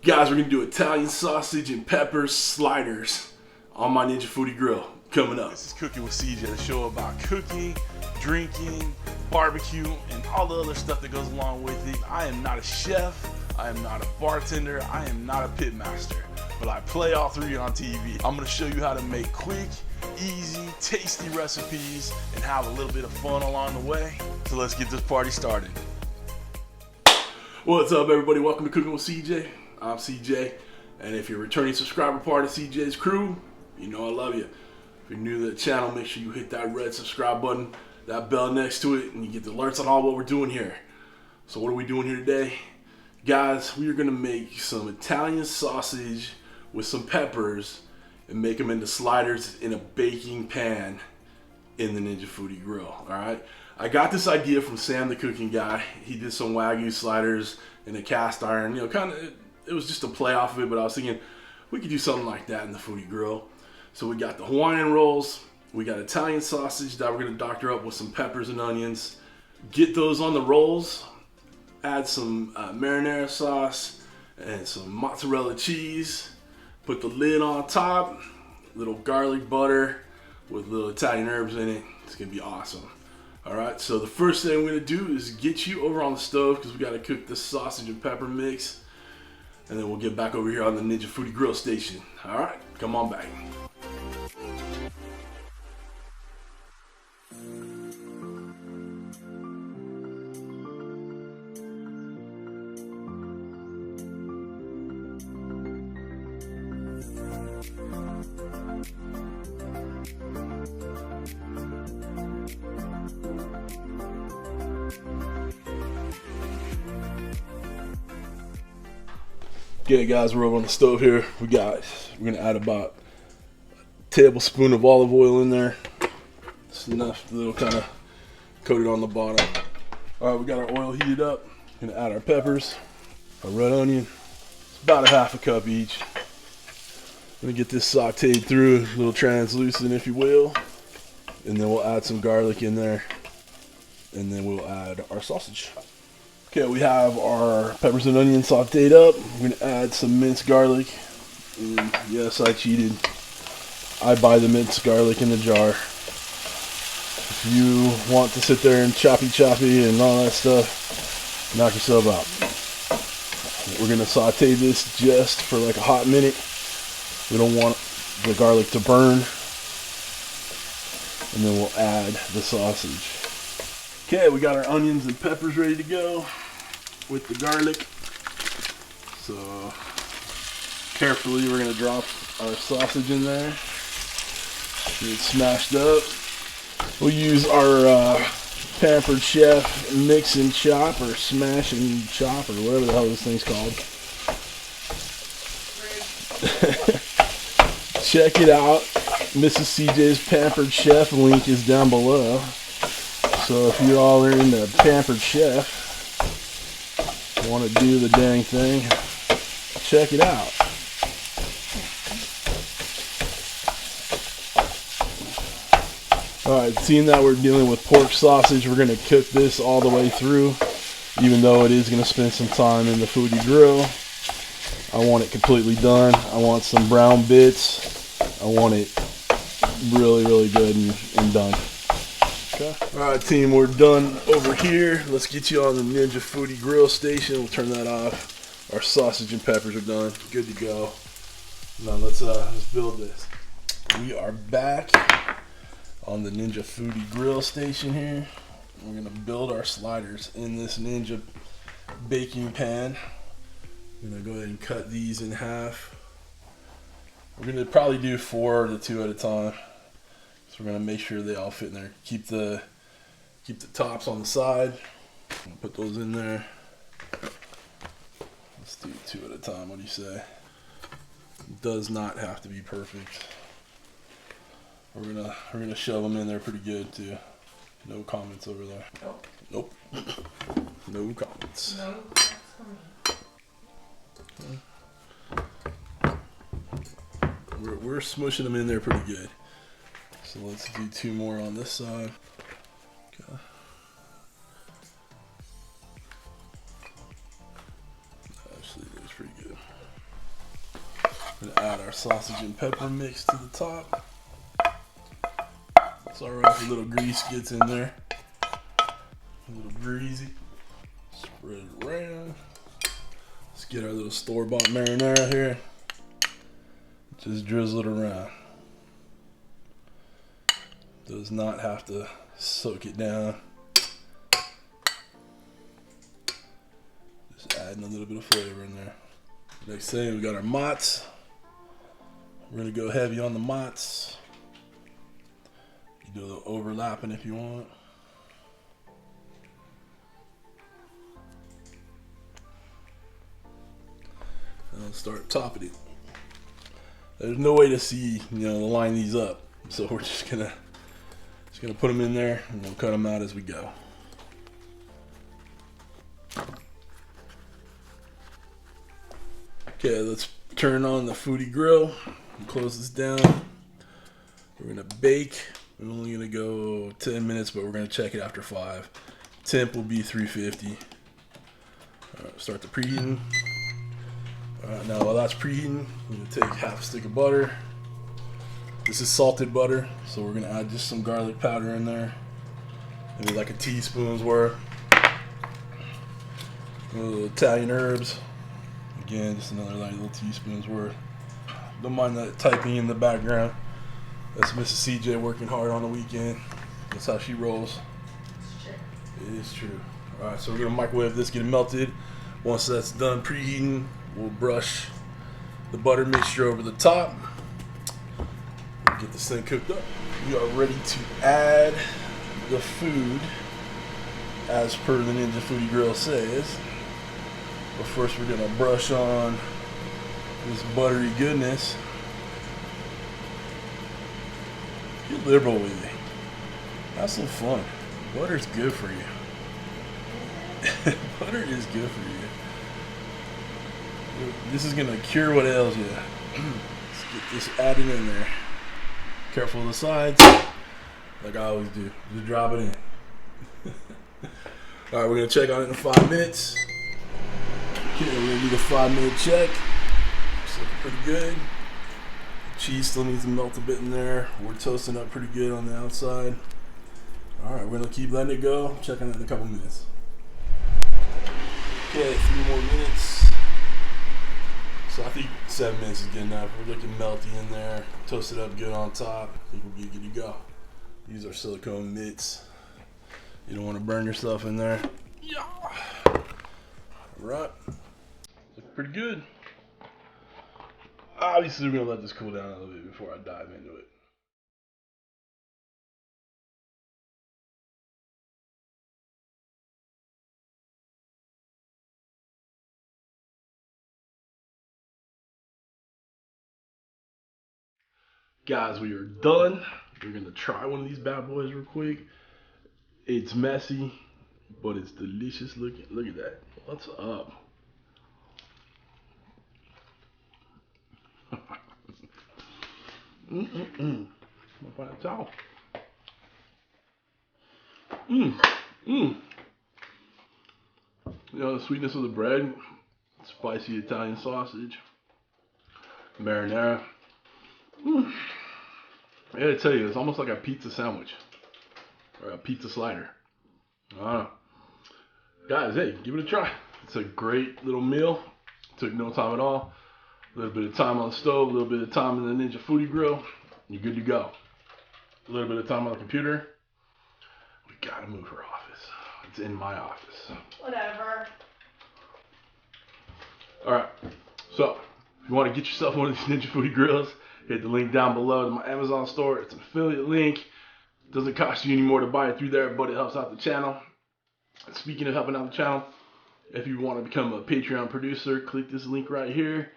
Guys, we're gonna do Italian sausage and pepper sliders on my Ninja Foodi Grill coming up. This is Cooking with CJ, the show about cooking, drinking, barbecue, and all the other stuff that goes along with it. I am not a chef, I am not a bartender, I am not a pit master, but I play all three on TV. I'm gonna show you how to make quick, easy, tasty recipes and have a little bit of fun along the way. So let's get this party started. What's up, everybody? Welcome to Cooking with CJ. I'm CJ, and if you're a returning subscriber part of CJ's crew, you know I love you. If you're new to the channel, make sure you hit that red subscribe button, that bell next to it, and you get the alerts on all what we're doing here. So what are we doing here today? Guys, we are gonna make some Italian sausage with some peppers and make them into sliders in a baking pan in the Ninja Foodi Grill, all right? I got this idea from Sam, the cooking guy. He did some Wagyu sliders in a cast iron, you know, kind of, it was just a play off of it, but I was thinking we could do something like that in the Foodi Grill. So we got the Hawaiian rolls, we got Italian sausage that we're gonna doctor up with some peppers and onions. Get those on the rolls, add some marinara sauce and some mozzarella cheese. Put the lid on top, little garlic butter with little Italian herbs in it. It's gonna be awesome. All right, so the first thing we're gonna do is get you over on the stove because we gotta cook this sausage and pepper mix. And then we'll get back over here on the Ninja Foodi Grill station. All right, come on back. Okay guys, we're over on the stove here. We're gonna add about a tablespoon of olive oil in there. It's enough, a little kind of coated on the bottom. All right, we got our oil heated up. Gonna add our peppers, our red onion. It's about a half a cup each. Gonna get this sauteed through, a little translucent if you will. And then we'll add some garlic in there. And then we'll add our sausage. Okay, we have our peppers and onions sauteed up. We're gonna add some minced garlic. And yes, I cheated. I buy the minced garlic in the jar. If you want to sit there and choppy and all that stuff, knock yourself out. We're gonna saute this just for like a hot minute. We don't want the garlic to burn. And then we'll add the sausage. Okay, we got our onions and peppers ready to go with the garlic. So carefully we're gonna drop our sausage in there. Get it smashed up. We'll use our Pampered Chef mix and chop or smash and chop or whatever the hell this thing's called. Check it out. Mrs. CJ's Pampered Chef link is down below. So if you're all into Pampered Chef, want to do the dang thing, check it out. Alright, seeing that we're dealing with pork sausage, we're going to cook this all the way through, even though it is going to spend some time in the Foodi Grill. I want it completely done. I want some brown bits. I want it really good and done. Okay. Alright team, we're done over here. Let's get you on the Ninja Foodi Grill station. We'll turn that off. Our sausage and peppers are done. Good to go. Now let's build this. We are back on the Ninja Foodi Grill station here. We're gonna build our sliders in this Ninja baking pan. I'm gonna go ahead and cut these in half. We're gonna probably do 4 to 2 at a time. So we're gonna make sure they all fit in there. Keep the tops on the side. Put those in there. Let's do 2 at a time. What do you say? It does not have to be perfect. We're gonna shove them in there pretty good too. No comments over there. Nope. No comments. No, that's for me. We're smushing them in there pretty good. So let's do 2 more on this side. Okay. Actually, that's pretty good. We're gonna add our sausage and pepper mix to the top. It's alright if a little grease gets in there. A little greasy. Spread it around. Let's get our little store-bought marinara here. Just drizzle it around. Does not have to soak it down. Just adding a little bit of flavor in there. Next thing, we got our mozz. We're gonna go heavy on the mozz. You do a little overlapping if you want. And I'll start topping it. There's no way to see, line these up, so we're just gonna put them in there and we'll cut them out as we go. Okay, let's turn on the Foodi Grill and close this down. We're gonna bake. We're only gonna go 10 minutes, but we're gonna check it after 5. Temp will be 350. All right, start the preheating. All right, now while that's preheating, I'm gonna take half a stick of butter. This is salted butter, so we're gonna add just some garlic powder in there. Maybe like a teaspoon's worth. A little Italian herbs. Again, just another little teaspoon's worth. Don't mind that typing in the background. That's Mrs. CJ working hard on the weekend. That's how she rolls. It is true. All right, so we're gonna microwave this, get it melted. Once that's done preheating, we'll brush the butter mixture over the top. We'll get this thing cooked up. We are ready to add the food as per the Ninja Foodi Grill says. But first we're gonna brush on this buttery goodness. Get liberal with it. Have some fun. Butter's good for you. Butter is good for you. This is gonna cure what ails you. Let's get this added in there. Careful of the sides, like I always do. Just drop it in. All right, we're gonna check on it in 5 minutes. Okay, we're gonna do the 5-minute check. It's looking pretty good. The cheese still needs to melt a bit in there. We're toasting up pretty good on the outside. All right, we're gonna keep letting it go. Check on it in a couple minutes. Okay, 3 more minutes. So I think 7 minutes is good enough. We're looking melty in there. Toast it up good on top. I think we'll be good to go. These are silicone mitts. You don't want to burn yourself in there. Yeah. All right. Looks pretty good. Obviously, we're gonna let this cool down a little bit before I dive into it. Guys, we are done. We're gonna try one of these bad boys real quick. It's messy, but it's delicious looking. Look at that. What's up? I'm gonna find a towel. The sweetness of the bread, spicy Italian sausage, marinara. I gotta tell you, it's almost like a pizza sandwich or a pizza slider. I don't know. Guys, hey, give it a try. It's a great little meal. Took no time at all. A little bit of time on the stove, a little bit of time in the Ninja Foodi Grill. You're good to go. A little bit of time on the computer. We gotta move her office. It's in my office. Whatever. Alright, so if you want to get yourself one of these Ninja Foodi Grills, hit the link down below to my Amazon store. It's an affiliate link. It doesn't cost you any more to buy it through there, but it helps out the channel. And speaking of helping out the channel, if you want to become a Patreon producer, click this link right here.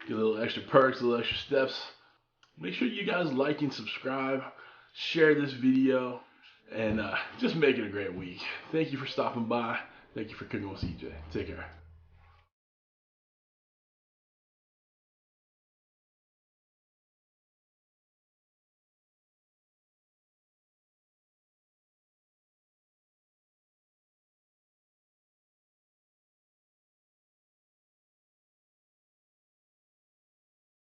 Get a little extra perks, a little extra steps. Make sure you guys like and subscribe. Share this video. And just make it a great week. Thank you for stopping by. Thank you for cooking with CJ. Take care.